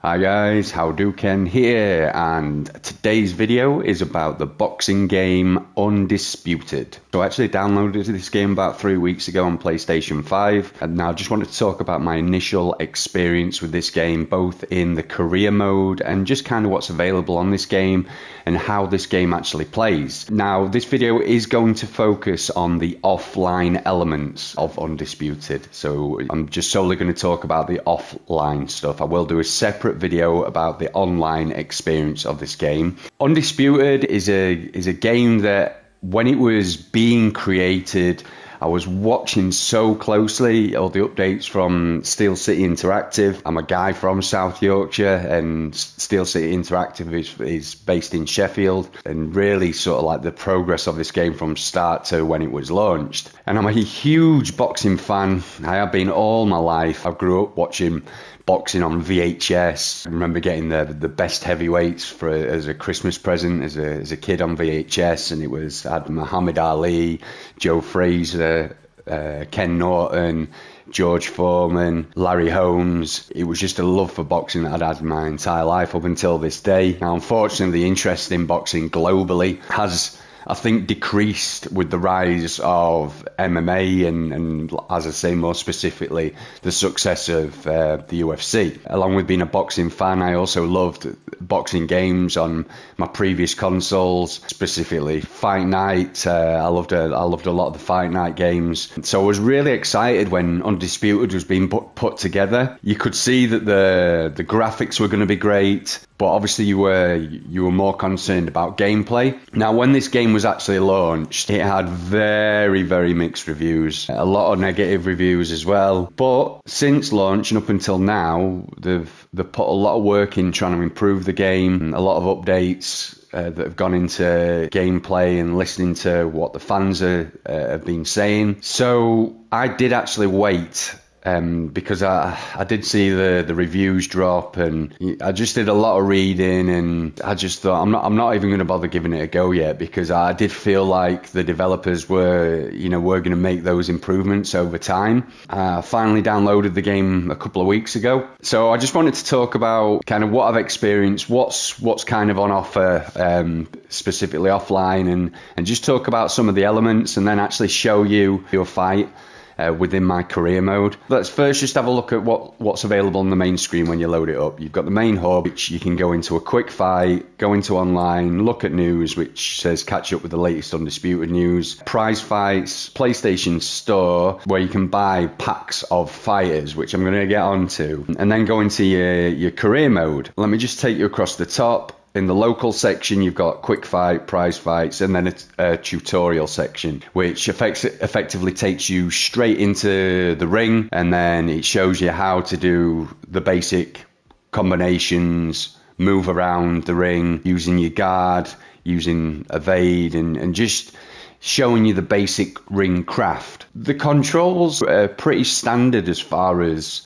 Hi guys, Ken here, and today's video is about the boxing game Undisputed. So I actually downloaded this game about 3 weeks ago on PlayStation 5, and now I just wanted to talk about my initial experience with this game, both in the career mode and just kind of what's available on this game and how this game actually plays. Now, this video is going to focus on the offline elements of Undisputed, so I'm just solely going to talk about the offline stuff. I will do a separate video about the online experience of this game. Undisputed is a game that when it was being created, I was watching so closely all the updates from Steel City Interactive. I'm a guy from South Yorkshire, and Steel City Interactive is based in Sheffield, and really sort of like the progress of this game from start to when it was launched. And I'm a huge boxing fan. I have been all my life. I grew up watching boxing on VHS. I remember getting the best heavyweights as a Christmas present as a kid on VHS, and had Muhammad Ali, Joe Frazier, Ken Norton, George Foreman, Larry Holmes. It was just a love for boxing that I'd had my entire life up until this day. Now, unfortunately, the interest in boxing globally has, I think, decreased with the rise of MMA and as I say, more specifically, the success of the UFC. Along with being a boxing fan, I also loved boxing games on my previous consoles, specifically Fight Night. I loved a lot of the Fight Night games. So I was really excited when Undisputed was being put together. You could see that the graphics were going to be great, but obviously you were more concerned about gameplay. Now, when this game was actually launched, it had very, very mixed reviews, a lot of negative reviews as well. But since launch and up until now, they've put a lot of work in trying to improve the game, a lot of updates that have gone into gameplay and listening to what the fans have been saying. So I did actually wait, because I did see the reviews drop, and I just did a lot of reading, and I just thought I'm not even going to bother giving it a go yet, because I did feel like the developers were going to make those improvements over time. I finally downloaded the game a couple of weeks ago, so I just wanted to talk about kind of what I've experienced, what's kind of on offer, specifically offline, and just talk about some of the elements, and then actually show you your fight within my career mode. Let's first just have a look at what's available on the main screen when you load it up. You've got the main hub, which you can go into a quick fight, go into online, look at news, which says catch up with the latest Undisputed news, prize fights, PlayStation Store, where you can buy packs of fighters, which I'm going to get onto, and then go into your career mode. Let me just take you across the top. In the local section, you've got quick fight, prize fights, and then a tutorial section, which effectively takes you straight into the ring, and then it shows you how to do the basic combinations, move around the ring, using your guard, using evade, and just showing you the basic ring craft. The controls are pretty standard as far as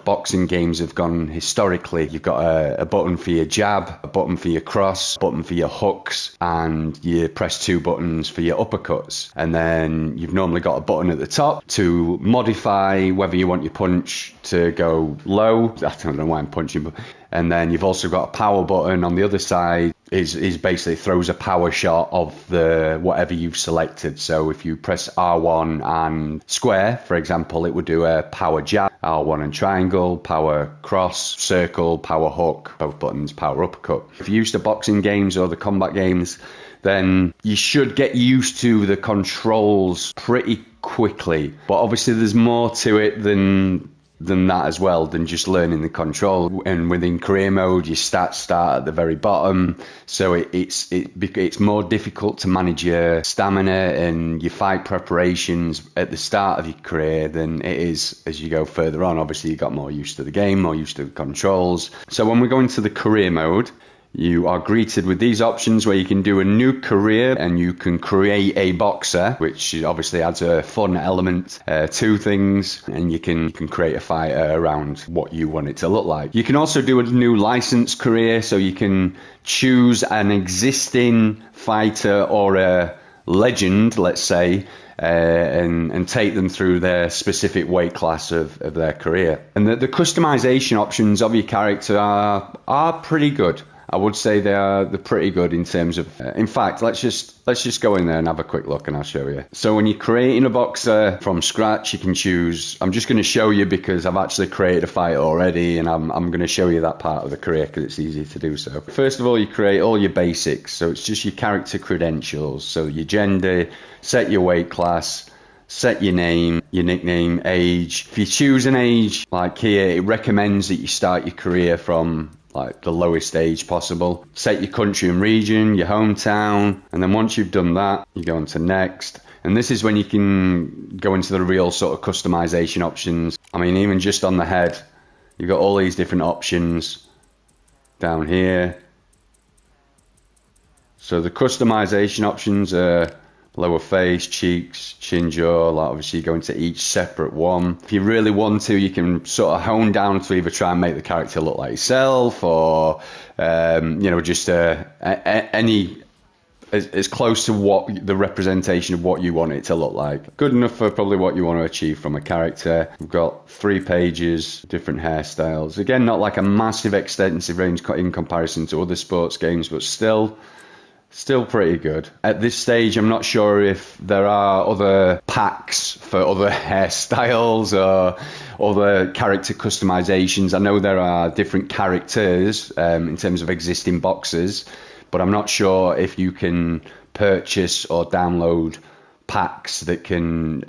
boxing games have gone historically. You've got a button for your jab, a button for your cross, a button for your hooks, and you press 2 buttons for your uppercuts. And then you've normally got a button at the top to modify whether you want your punch to go low. I don't know why I'm punching, but and then you've also got a power button on the other side, is basically throws a power shot of the whatever you've selected. So if you press R1 and square, for example, it would do a power jab, R1 and triangle, power cross, circle, power hook, both buttons, power uppercut. If you're used to boxing games or the combat games, then you should get used to the controls pretty quickly. But obviously there's more to it than that as well, than just learning the control. And within career mode, your stats start at the very bottom, so it's more difficult to manage your stamina and your fight preparations at the start of your career than it is as you go further on. Obviously you got more used to the game, more used to the controls. So when we go into the career mode, you are greeted with these options where you can do a new career and you can create a boxer, which obviously adds a fun element to things, and you can create a fighter around what you want it to look like. You can also do a new license career, so you can choose an existing fighter or a legend, let's say, and take them through their specific weight class of their career. And the customization options of your character are pretty good. I would say they're pretty good in terms of. In fact, let's just go in there and have a quick look, and I'll show you. So when you're creating a boxer from scratch, you can choose. I'm just going to show you because I've actually created a fight already, and I'm going to show you that part of the career because it's easy to do so. First of all, you create all your basics. So it's just your character credentials. So your gender, set your weight class, set your name, your nickname, age. If you choose an age, like here, it recommends that you start your career from like the lowest age possible. Set your country and region, your hometown, and then once you've done that, you go on to next. And this is when you can go into the real sort of customization options. I mean, even just on the head, you've got all these different options down here. So the customization options are lower face, cheeks, chin, jaw. Like obviously you go into each separate one. If you really want to, you can sort of hone down to either try and make the character look like yourself, or you know, just any as close to what the representation of what you want it to look like. Good enough for probably what you want to achieve from a character. We've got 3 pages, different hairstyles. Again, not like a massive extensive range in comparison to other sports games, but still pretty good. At this stage, I'm not sure if there are other packs for other hairstyles or other character customizations. I know there are different characters in terms of existing boxes, but I'm not sure if you can purchase or download packs that can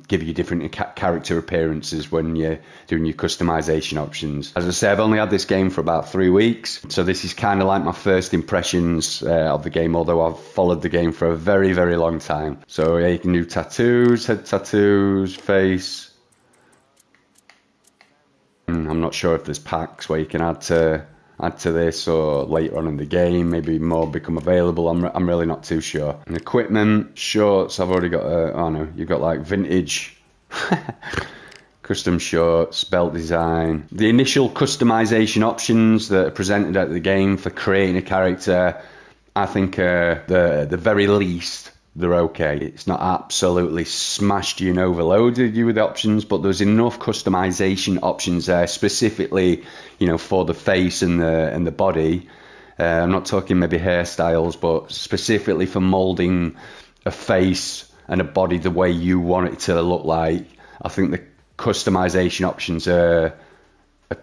give you different character appearances when you're doing your customization options. As I say, I've only had this game for about 3 weeks, so this is kind of like my first impressions of the game, although I've followed the game for a very, very long time. So yeah, you can do tattoos, head tattoos, face. I'm not sure if there's packs where you can add to this, or later on in the game maybe more become available. I'm really not too sure. And equipment, shorts, I've already got oh no, you've got like vintage custom shorts, belt design. The initial customization options that are presented at the game for creating a character, I think the very least they're okay. It's not absolutely smashed you and overloaded you with options, but there's enough customization options there specifically, you know, for the face and the body. I'm not talking maybe hairstyles, but specifically for molding a face and a body the way you want it to look like. I think the customization options are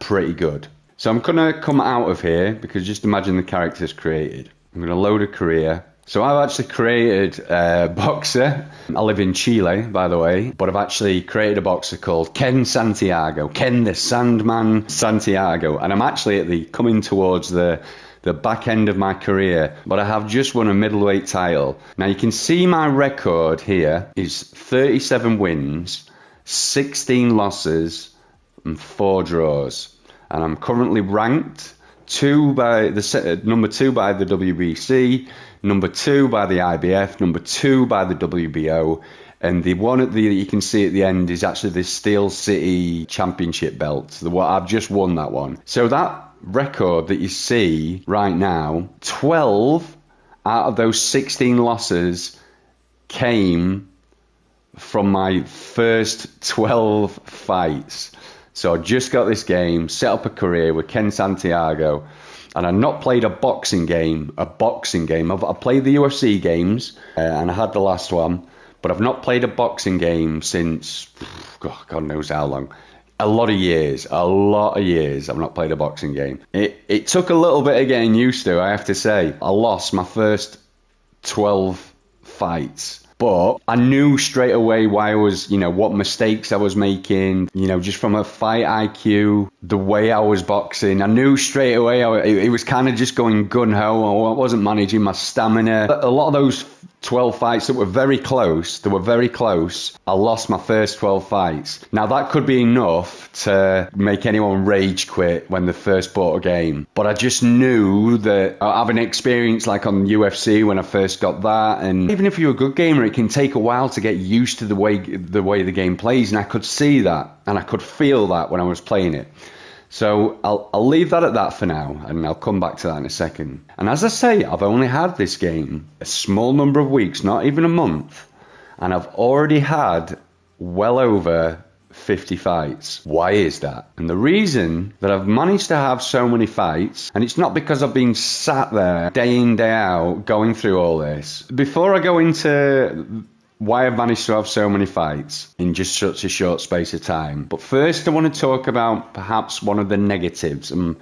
pretty good. So I'm gonna come out of here because just imagine the character's created. I'm gonna load a career. So I've actually created a boxer. I live in Chile, by the way, but I've actually created a boxer called Ken Santiago, Ken the Sandman Santiago, and I'm actually coming towards the back end of my career, but I have just won a middleweight title. Now you can see my record here is 37 wins, 16 losses, and 4 draws, and I'm currently ranked number 2 by the WBC, number 2 by the IBF, number 2 by the WBO, and the one that you can see at the end is actually the Steel City Championship belt. I've just won that one. So that record that you see right now, 12 out of those 16 losses came from my first 12 fights. So I just got this game, set up a career with Ken Santiago, and I've not played a boxing game. I've played the UFC games, and I had the last one, but I've not played a boxing game since, God knows how long. A lot of years I've not played a boxing game. It took a little bit of getting used to, I have to say. I lost my first 12 fights. But I knew straight away why I was, what mistakes I was making, just from a fight IQ, the way I was boxing. I knew straight away it was kind of just going gun-ho. I wasn't managing my stamina. A lot of those 12 fights that were very close, I lost my first 12 fights. Now that could be enough to make anyone rage quit when they first bought a game. But I just knew that having experience like on UFC when I first got that, and even if you're a good gamer, it can take a while to get used to the way the game plays, and I could see that and I could feel that when I was playing it. So I'll leave that at that for now, and I'll come back to that in a second. And as I say, I've only had this game a small number of weeks, not even a month, and I've already had well over 50 fights. Why is that? And the reason that I've managed to have so many fights, and it's not because I've been sat there day in, day out going through all this. Before I go into why I've managed to have so many fights in just such a short space of time. But first I want to talk about perhaps one of the negatives, and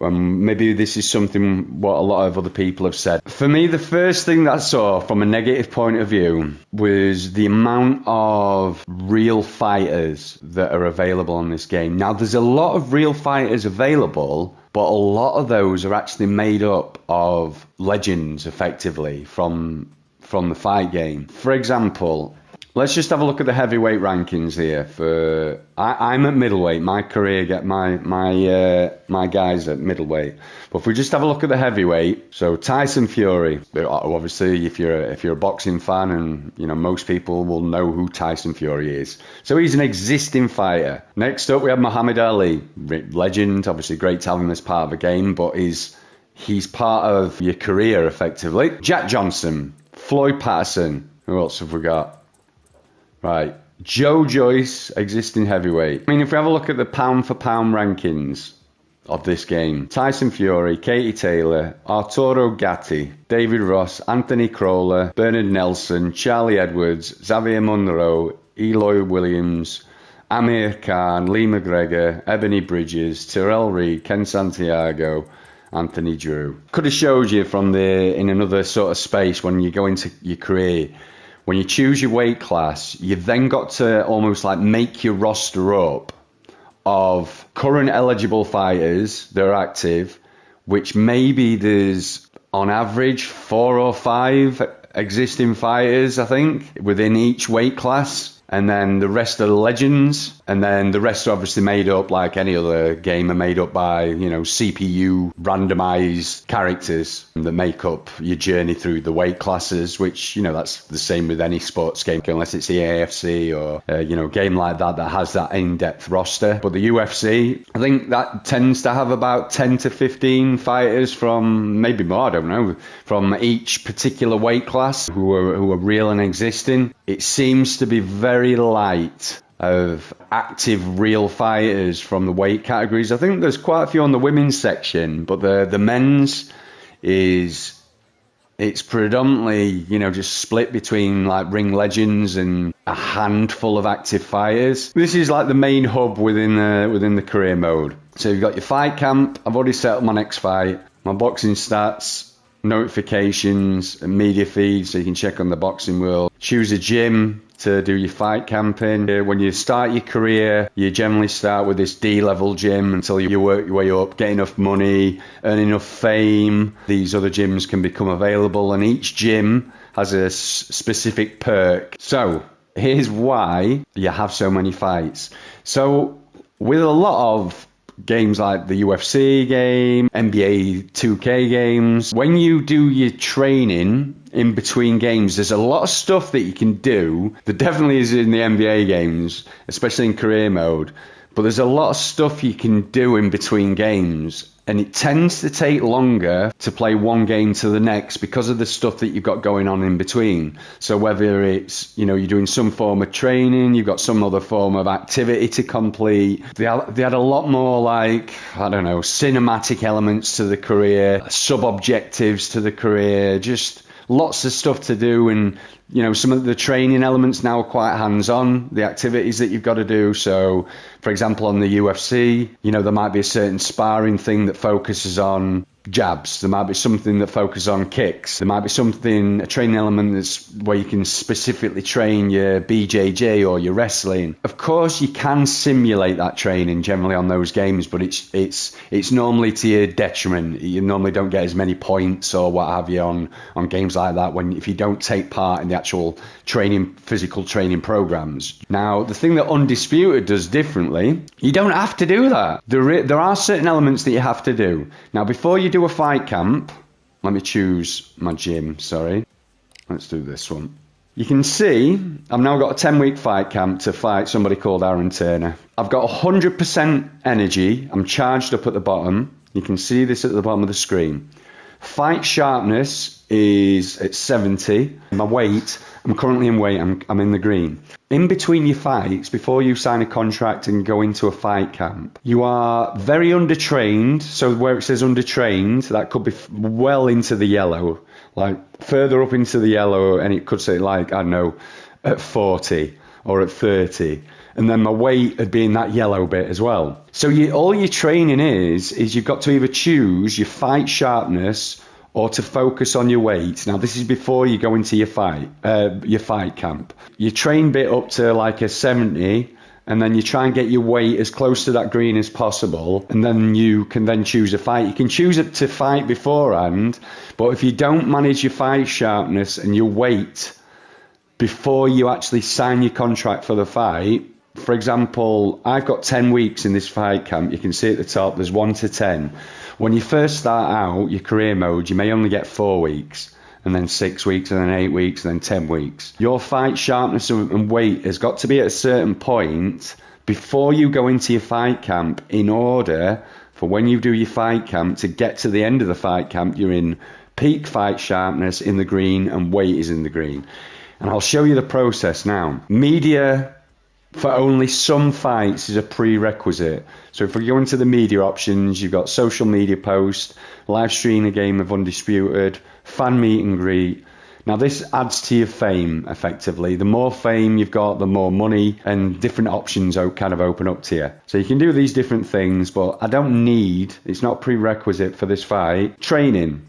maybe this is something what a lot of other people have said. For me, the first thing that I saw from a negative point of view was the amount of real fighters that are available on this game. Now, there's a lot of real fighters available, but a lot of those are actually made up of legends, effectively, from the fight game. For example, let's just have a look at the heavyweight rankings here. I'm at middleweight. My career get my guys at middleweight. But if we just have a look at the heavyweight, so Tyson Fury. Obviously, if you're a boxing fan, and most people will know who Tyson Fury is. So he's an existing fighter. Next up, we have Muhammad Ali, legend. Obviously, great to have him as part of a game, but he's part of your career effectively. Jack Johnson, Floyd Patterson. Who else have we got? Right, Joe Joyce, existing heavyweight. I mean, if we have a look at the pound for pound rankings of this game, Tyson Fury, Katie Taylor, Arturo Gatti, David Ross, Anthony Crowler, Bernard Nelson, Charlie Edwards, Xavier Monroe, Eloy Williams, Amir Khan, Lee McGregor, Ebony Bridges, Terrell Reed, Ken Santiago, Anthony Drew. Could have showed you in another sort of space when you go into your career. When you choose your weight class, you've then got to almost like make your roster up of current eligible fighters that are active, which maybe there's on average 4 or 5 existing fighters, I think, within each weight class. And then the rest are the legends. And then the rest are obviously made up, like any other game, are made up by, CPU randomized characters that make up your journey through the weight classes, which, that's the same with any sports game, unless it's the AFC or, a game like that has that in-depth roster. But the UFC, I think that tends to have about 10 to 15 fighters from, maybe more, I don't know, from each particular weight class who are real and existing. It seems to be very light of active real fighters from the weight categories. I think there's quite a few on the women's section, but the men's it's predominantly, just split between like ring legends and a handful of active fighters. This is like the main hub within the career mode. So you've got your fight camp. I've already set up my next fight, my boxing stats, notifications, and media feeds, so you can check on the boxing world. Choose a gym to do your fight camping. When you start your career, you generally start with this D-level gym until you work your way up, get enough money, earn enough fame. These other gyms can become available, and each gym has a specific perk. So here's why you have so many fights. So with a lot of games like the UFC game, NBA 2K games, when you do your training in between games, there's a lot of stuff that you can do that definitely is in the NBA games, especially in career mode. But there's a lot of stuff you can do in between games, and it tends to take longer to play one game to the next because of the stuff that you've got going on in between. So whether it's, you're doing some form of training, you've got some other form of activity to complete. They had a lot more cinematic elements to the career, sub-objectives to the career, just lots of stuff to do. And some of the training elements now are quite hands-on, the activities that you've got to do. So for example, on the UFC, there might be a certain sparring thing that focuses on jabs. There might be something that focuses on kicks. There might be a training element that's where you can specifically train your BJJ or your wrestling. Of course, you can simulate that training generally on those games, but it's normally to your detriment. You normally don't get as many points or what have you on games like that if you don't take part in the actual physical training programs. Now, the thing that Undisputed does differently, you don't have to do that. There are certain elements that you have to do. Now, before you do a fight camp, let me choose my gym, sorry. Let's do this one. You can see I've now got a 10-week fight camp to fight somebody called Aaron Turner. I've got 100% energy. I'm charged up at the bottom. You can see this at the bottom of the screen. Fight sharpness is at 70. My weight, I'm currently in weight, I'm in the green. In between your fights, before you sign a contract and go into a fight camp, you are very undertrained. So where it says undertrained, that could be well into the yellow, like further up into the yellow, and it could say like, I don't know, at 40 or at 30. And then my weight would be in that yellow bit as well. So all your training is you've got to either choose your fight sharpness or to focus on your weight. Now, this is before you go into your fight camp. You train bit up to like a 70, and then you try and get your weight as close to that green as possible, and then you can then choose a fight. You can choose it to fight beforehand, but if you don't manage your fight sharpness and your weight before you actually sign your contract for the fight, for example, I've got 10 weeks in this fight camp. You can see at the top, there's 1 to 10. When you first start out, your career mode, you may only get 4 weeks, and then 6 weeks, and then 8 weeks, and then 10 weeks. Your fight sharpness and weight has got to be at a certain point before you go into your fight camp in order for when you do your fight camp to get to the end of the fight camp, you're in peak fight sharpness in the green and weight is in the green. And I'll show you the process now. Media for only some fights is a prerequisite. So if we go into the media options, you've got social media post, live stream a game of Undisputed, fan meet and greet. Now this adds to your fame effectively. The more fame you've got, the more money and different options kind of open up to you. So you can do these different things, but I don't need, it's not a prerequisite for this fight. Training.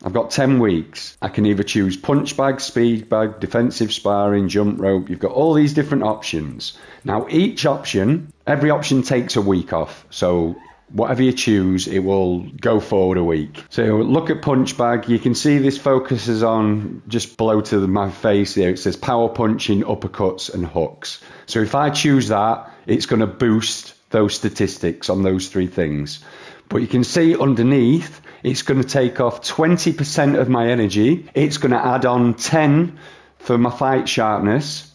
I've got 10 weeks. I can either choose punch bag, speed bag, defensive sparring, jump rope. You've got all these different options. Now, every option takes a week off. So whatever you choose, it will go forward a week. So look at punch bag. You can see this focuses on just below to my face there. It says power punching, uppercuts and hooks. So if I choose that, it's going to boost those statistics on those 3 things. But you can see underneath, it's going to take off 20% of my energy. It's going to add on 10 for my fight sharpness.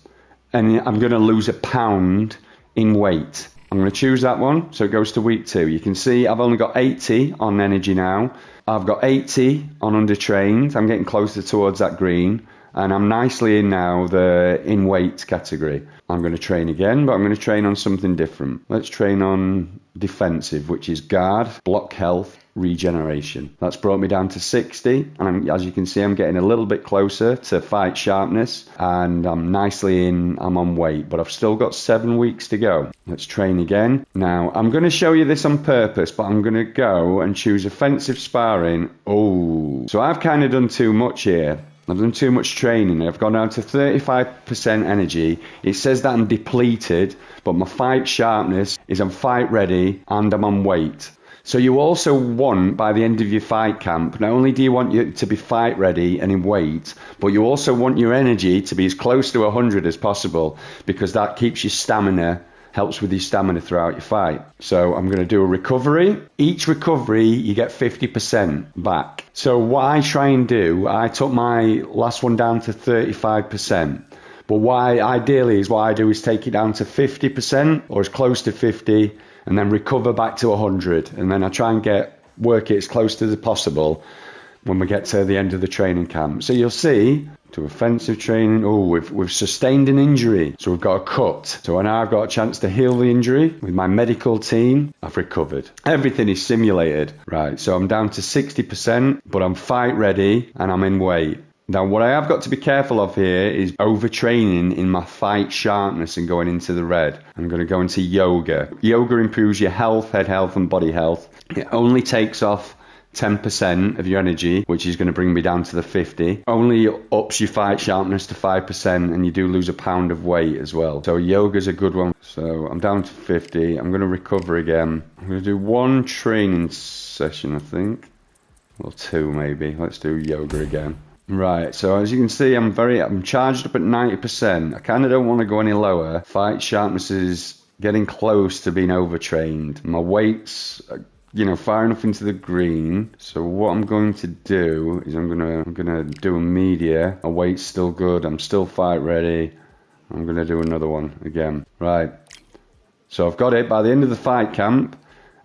And I'm going to lose £1 in weight. I'm going to choose that one. So it goes to week 2. You can see I've only got 80 on energy now. I've got 80 on undertrained. I'm getting closer towards that green. And I'm nicely in now the in weight category. I'm going to train again, but I'm going to train on something different. Let's train on defensive, which is guard, block health, regeneration. That's brought me down to 60. And as you can see, I'm getting a little bit closer to fight sharpness. And I'm nicely in, I'm on weight, but I've still got 7 weeks to go. Let's train again. Now, I'm going to show you this on purpose, but I'm going to go and choose offensive sparring. Oh, so I've kind of done too much here. I've done too much training. I've gone down to 35% energy. It says that I'm depleted, but my fight sharpness is I'm fight ready and I'm on weight. So you also want, by the end of your fight camp, not only do you want you to be fight ready and in weight, but you also want your energy to be as close to 100 as possible, because that keeps your stamina, helps with your stamina throughout your fight. So I'm going to do a recovery. Each recovery, you get 50% back. So what I try and do, I took my last one down to 35%. But what I do is take it down to 50% or as close to 50 and then recover back to 100. And then I try and work it as close to as possible when we get to the end of the training camp. So you'll see, to offensive training, we've sustained an injury. So we've got a cut. So now I've got a chance to heal the injury with my medical team. I've recovered. Everything is simulated. Right, so I'm down to 60%, but I'm fight ready and I'm in weight. Now, what I have got to be careful of here is overtraining in my fight sharpness and going into the red. I'm going to go into yoga. Yoga improves your health, head health and body health. It only takes off 10% of your energy, which is going to bring me down to the 50. Only ups your fight sharpness to 5%, and you do lose £1 of weight as well. So yoga's a good one. So I'm down to 50. I'm going to recover again. I'm going to do 1 training session, I think. Or 2 maybe. Let's do yoga again. Right, so as you can see, I'm charged up at 90%. I kind of don't want to go any lower. Fight sharpness is getting close to being overtrained. My weight's far enough into the green. So what I'm going to do is I'm gonna do a media. My weight's still good. I'm still fight ready. I'm gonna do another one again. Right. So I've got it by the end of the fight camp.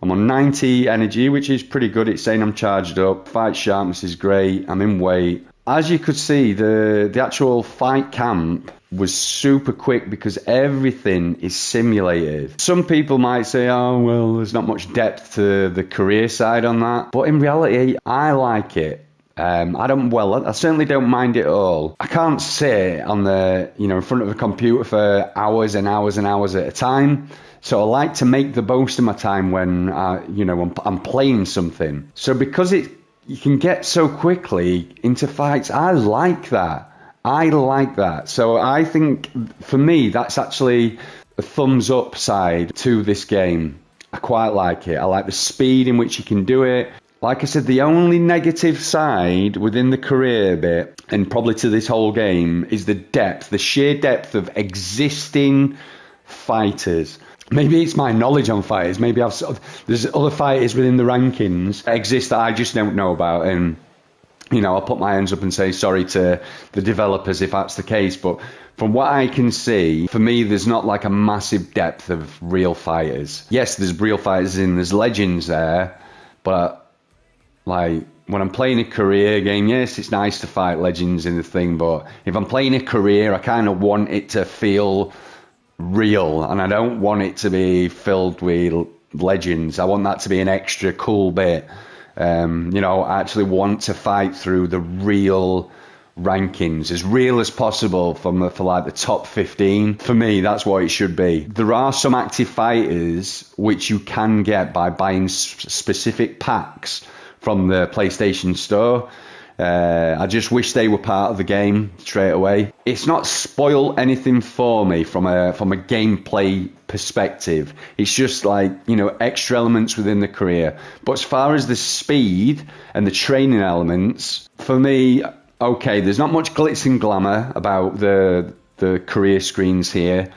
I'm on 90 energy, which is pretty good. It's saying I'm charged up. Fight sharpness is great. I'm in weight. As you could see, the actual fight camp was super quick because everything is simulated. Some people might say, oh, well, there's not much depth to the career side on that. But in reality, I like it. I certainly don't mind it at all. I can't sit on in front of a computer for hours and hours and hours at a time. So I like to make the most of my time when, I'm playing something. So because you can get so quickly into fights, I like that. So I think, for me, that's actually a thumbs up side to this game. I quite like it. I like the speed in which you can do it. Like I said, the only negative side within the career bit, and probably to this whole game, is the sheer depth of existing fighters. Maybe it's my knowledge on fighters. Maybe there's other fighters within the rankings that exist that I just don't know about. And, I'll put my hands up and say sorry to the developers if that's the case. But from what I can see, for me, there's not like a massive depth of real fighters. Yes, there's real fighters there's legends there. But, like, when I'm playing a career game, yes, it's nice to fight legends in the thing. But if I'm playing a career, I kind of want it to feel real, and I don't want it to be filled with legends. I want that to be an extra cool bit. I actually want to fight through the real rankings, as real as possible for like the top 15. For me, that's what it should be. There are some active fighters which you can get by buying specific packs from the PlayStation Store. I just wish they were part of the game straight away. It's not spoiled anything for me from a gameplay perspective. It's just like, extra elements within the career. But as far as the speed and the training elements, for me, okay, there's not much glitz and glamour about the career screens here.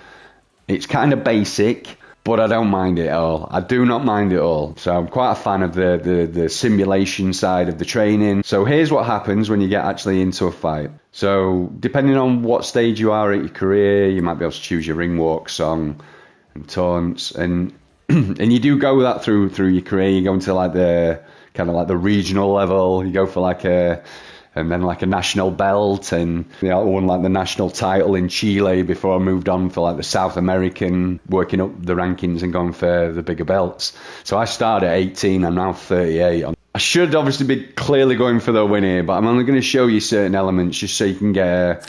It's kind of basic, but I don't mind it at all. I do not mind it at all. So I'm quite a fan of the simulation side of the training. So here's what happens when you get actually into a fight. So depending on what stage you are at your career, you might be able to choose your ring walk, song, and taunts. And and you do go that through your career. You go into like the kind of like the regional level. You go for like a national belt, and I won like the national title in Chile before I moved on for like the South American, working up the rankings and going for the bigger belts. So I started at 18, I'm now 38. I should obviously be clearly going for the win here, but I'm only going to show you certain elements just so you can get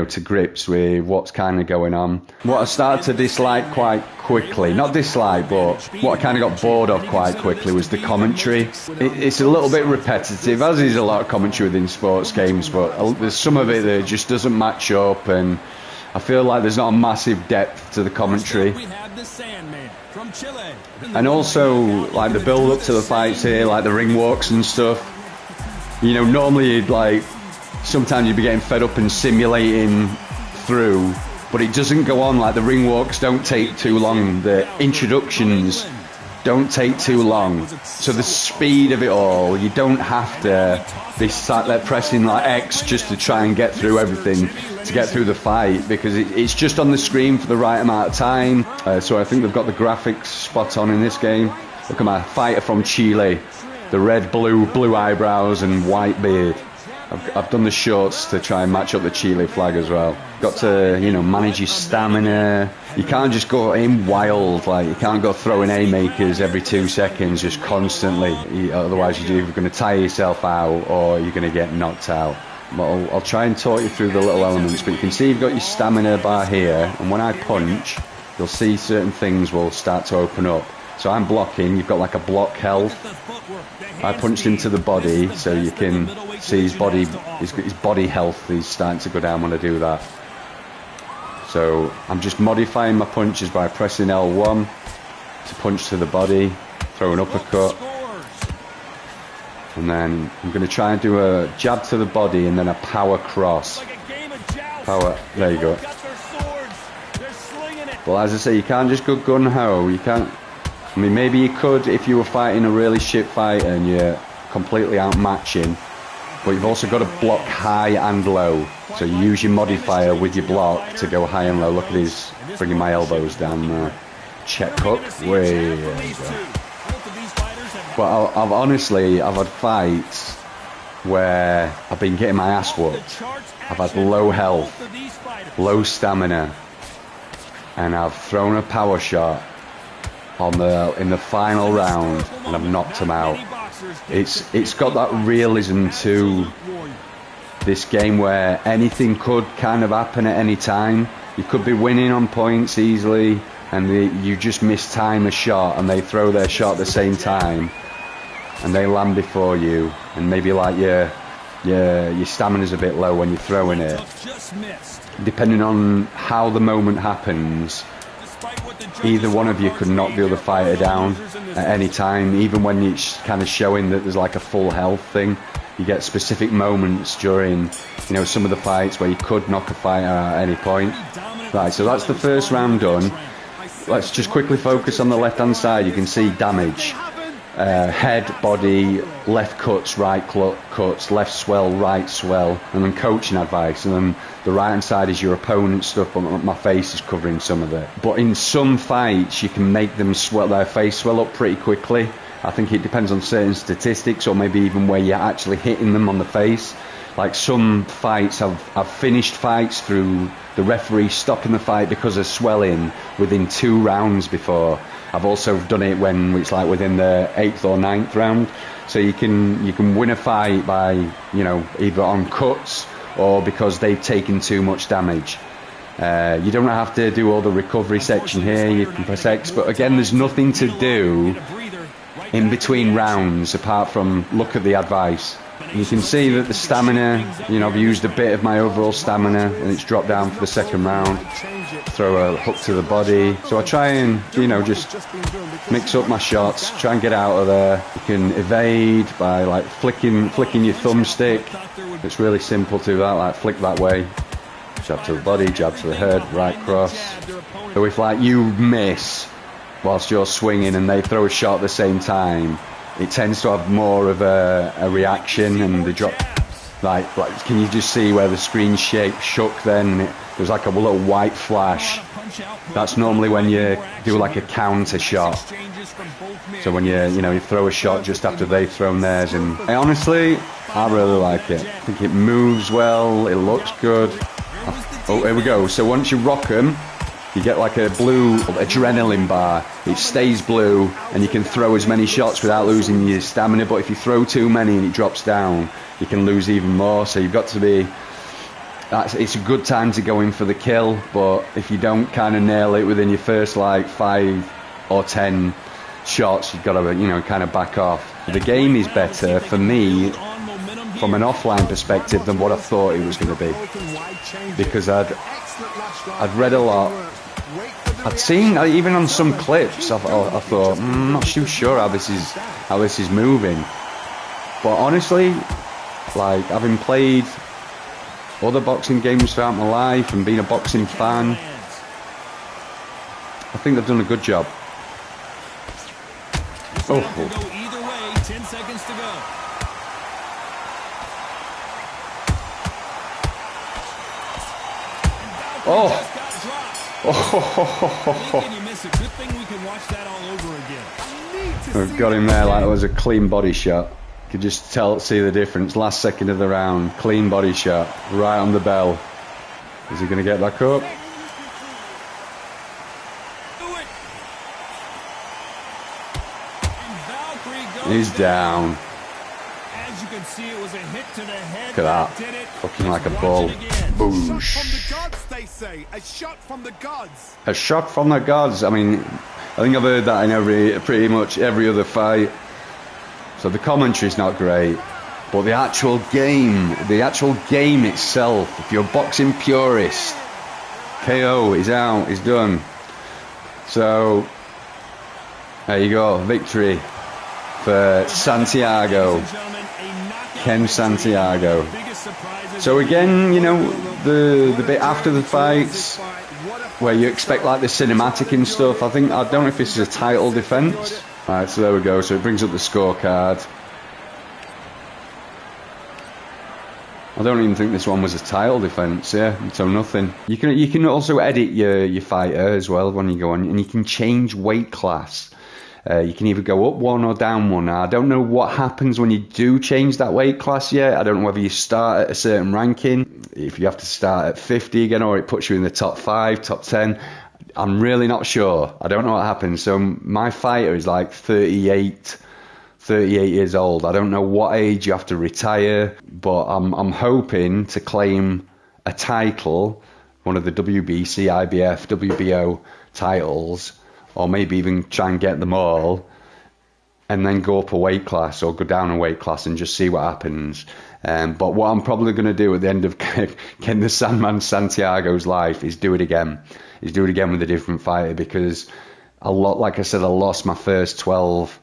to grips with what's kind of going on. What I started to dislike quite quickly, not dislike, but what I kind of got bored of quite quickly was the commentary. It's a little bit repetitive, as is a lot of commentary within sports games, but there's some of it that just doesn't match up, and I feel like there's not a massive depth to the commentary. And also, like the build up to the fights here, like the ring walks and stuff, normally you'd like, sometimes you'd be getting fed up and simulating through, but it doesn't go on. Like the ring walks don't take too long, the introductions don't take too long, so the speed of it all, you don't have to be sat there pressing like X just to try and get through everything to get through the fight, because it's just on the screen for the right amount of time. So I think they've got the graphics spot on in this game. Look at my fighter from Chile, the red, blue eyebrows and white beard. I've done the shorts to try and match up the Chile flag as well. Got to, manage your stamina. You can't just go in wild, like you can't go throwing haymakers every 2 seconds just constantly. Otherwise you're either going to tire yourself out or you're going to get knocked out. But I'll try and talk you through the little elements, but you can see you've got your stamina bar here, and when I punch, you'll see certain things will start to open up. So I'm blocking, you've got like a block health. I punched into the body, so you can see his body health is starting to go down when I do that. So I'm just modifying my punches by pressing L1 to punch to the body, throw an uppercut, and then I'm going to try and do a jab to the body and then a power cross. There you go. Well, as I say, you can't just go gun-ho, you can't I mean, maybe you could if you were fighting a really shit fighter and you're completely outmatching, but you've also got to block high and low. So you use your modifier with your block to go high and low. Look at his bringing my elbows down there. Check hook. Way. There you go. But I've had fights where I've been getting my ass whooped. I've had low health, low stamina, and I've thrown a power shot in the final round and I've knocked him out. It's got that realism to this game where anything could kind of happen at any time. You could be winning on points easily and you just mistime a shot and they throw their shot at the same time and they land before you, and maybe like your stamina's a bit low when you're throwing it. Depending on how the moment happens, either one of you could knock the other fighter down at any time, even when it's kind of showing that there's like a full health thing. You get specific moments during, you know, some of the fights where you could knock a fighter out at any point. Right, so that's the first round done. Let's just quickly focus on the left hand side. You can see damage. Head, body, left cuts, right cuts, left swell, right swell, and then coaching advice. And then the right hand side is your opponent's stuff, but my face is covering some of it. But in some fights, you can make them their face swell up pretty quickly. I think it depends on certain statistics, or maybe even where you're actually hitting them on the face. Like some fights, I've finished fights through the referee stopping the fight because of swelling within 2 rounds before. I've also done it when it's like within the 8th or 9th round. So you can win a fight by, you know, either on cuts or because they've taken too much damage. You don't have to do all the recovery section here. You can press X, but again, there's nothing to do in between rounds apart from look at the advice. You can see that the stamina, you know, I've used a bit of my overall stamina and it's dropped down for the second round. Throw a hook to the body. So I try and, you know, just mix up my shots, try and get out of there. You can evade by like flicking your thumbstick. It's really simple to do that, like flick that way. Jab to the body, jab to the head, right cross. So if like you miss whilst you're swinging and they throw a shot at the same time, it tends to have more of a reaction, and they drop like can you just see where the screen shook then? There's like a little white flash. That's normally when you do like a counter shot. So when you throw a shot just after they've thrown theirs, and honestly, I really like it. I think it moves well, it looks good. Oh, here we go. So once you rock them, you get like a blue adrenaline bar. It stays blue and you can throw as many shots without losing your stamina, but if you throw too many and it drops down, you can lose even more. So you've got to be, it's a good time to go in for the kill, but if you don't kind of nail it within your first like 5 or 10 shots, you've got to, you know, kind of back off. The game is better for me from an offline perspective than what I thought it was going to be, because I'd read a lot. I'd seen even on some clips. I thought, I'm not too sure how this is moving. But honestly, like having played other boxing games throughout my life and being a boxing fan, I think they've done a good job. Oh. 10 seconds to go. Oh. We've got him there like it was a clean body shot. You could just see the difference. Last second of the round, clean body shot, right on the bell. Is he going to get back up? He's down. As you can see, it was a hit to the head. Look at that. Looking like a ball. Boosh. A shot from the gods. A shot from the gods. I mean, I think I've heard that in pretty much every other fight. So the commentary's not great, but the actual game itself, if you're a boxing purist, KO is out, is done. So there you go, victory for Santiago, Ken Santiago. So again, you know, the bit after the fights, where you expect like the cinematic and stuff. I don't know if this is a title defense. Right, so there we go. So it brings up the scorecard. I don't even think this one was a title defense. Yeah, so nothing. You can also edit your fighter as well when you go on, and you can change weight class. You can either go up one or down one. Now, I don't know what happens when you do change that weight class yet. I don't know whether you start at a certain ranking, if you have to start at 50 again, or it puts you in the top 5, top 10. I'm really not sure. I don't know what happens. So my fighter is like 38 years old. I don't know what age you have to retire, but I'm hoping to claim a title, one of the WBC, IBF, WBO titles, or maybe even try and get them all, and then go up a weight class or go down a weight class and just see what happens. But what I'm probably going to do at the end of Ken the Sandman Santiago's life is do it again. Is do it again with a different fighter, because like I said, I lost my first 12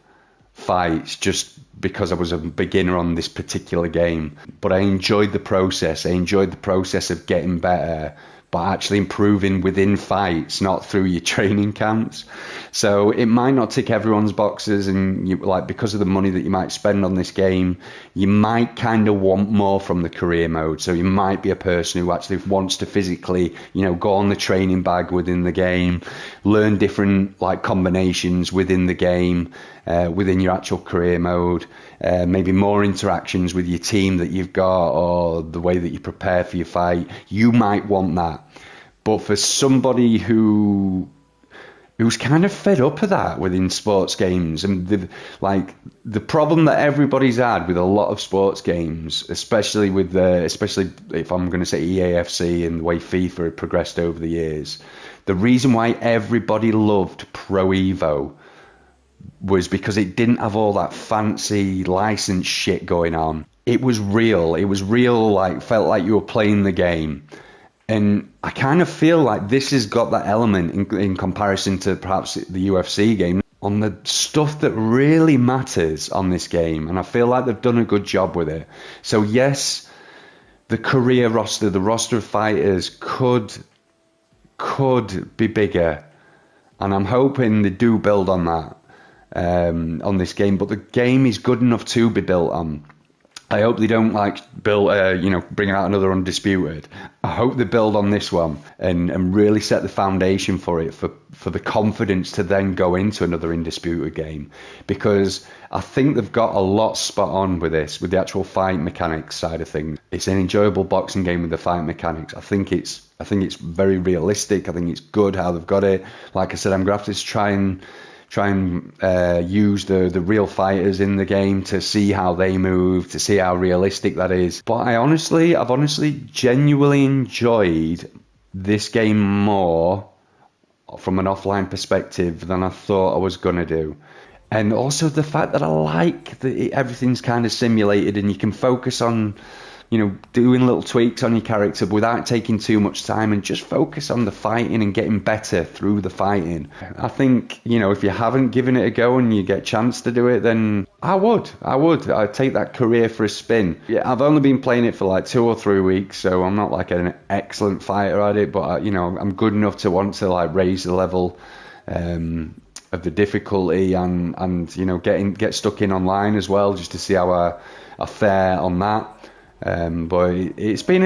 fights just because I was a beginner on this particular game. But I enjoyed the process. I enjoyed the process of getting better, but actually improving within fights, not through your training camps. So it might not tick everyone's boxes, and because of the money that you might spend on this game, you might kind of want more from the career mode. So you might be a person who actually wants to physically, go on the training bag within the game, learn different combinations within the game, within your actual career mode, maybe more interactions with your team that you've got, or the way that you prepare for your fight. You might want that. But for somebody who's kind of fed up of that within sports games, and the problem that everybody's had with a lot of sports games, especially if I'm going to say EAFC and the way FIFA had progressed over the years, the reason why everybody loved Pro Evo was because it didn't have all that fancy license shit going on. It was real. It was real, felt like you were playing the game. And I kind of feel like this has got that element in comparison to perhaps the UFC game, on the stuff that really matters on this game. And I feel like they've done a good job with it. So yes, the career roster, the roster of fighters could be bigger. And I'm hoping they do build on that on this game. But the game is good enough to be built on. I hope they don't bring out another Undisputed. I hope they build on this one and really set the foundation for it, for the confidence to then go into another Undisputed game, because I think they've got a lot spot on with this, with the actual fight mechanics side of things. It's an enjoyable boxing game with the fight mechanics. I think it's very realistic. I think it's good how they've got it. Like I said, I'm going to have to try and use the real fighters in the game to see how they move, to see how realistic that is. But I've honestly genuinely enjoyed this game more from an offline perspective than I thought I was going to do. And also the fact that I like that everything's kind of simulated, and you can focus on doing little tweaks on your character without taking too much time, and just focus on the fighting and getting better through the fighting. I think, if you haven't given it a go and you get a chance to do it, then I'd take that career for a spin. Yeah, I've only been playing it for like 2 or 3 weeks, so I'm not like an excellent fighter at it, but I'm good enough to want to raise the level of the difficulty, and get stuck in online as well, just to see how I fare on that. But it's been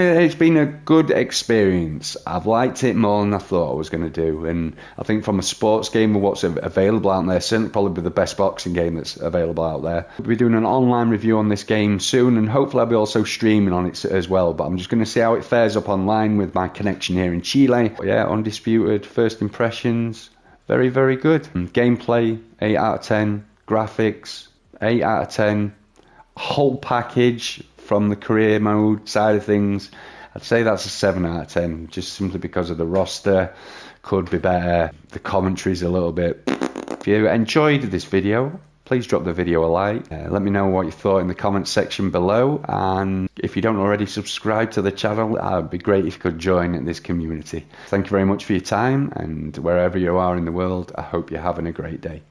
a good experience. I've liked it more than I thought I was going to do, and I think from a sports game and what's available out there, certainly probably the best boxing game that's available out there. We'll be doing an online review on this game soon, and hopefully I'll be also streaming on it as well, but I'm just going to see how it fares up online with my connection here in Chile. But yeah, Undisputed, first impressions, very, very good. Gameplay, 8 out of 10. Graphics, 8 out of 10. Whole package from the career mode side of things, I'd say that's a 7 out of 10, just simply because of the roster. Could be better. The commentary's a little bit. If you enjoyed this video, please drop the video a like. Let me know what you thought in the comments section below, and if you don't already subscribe to the channel, it'd be great if you could join this community. Thank you very much for your time, and wherever you are in the world, I hope you're having a great day.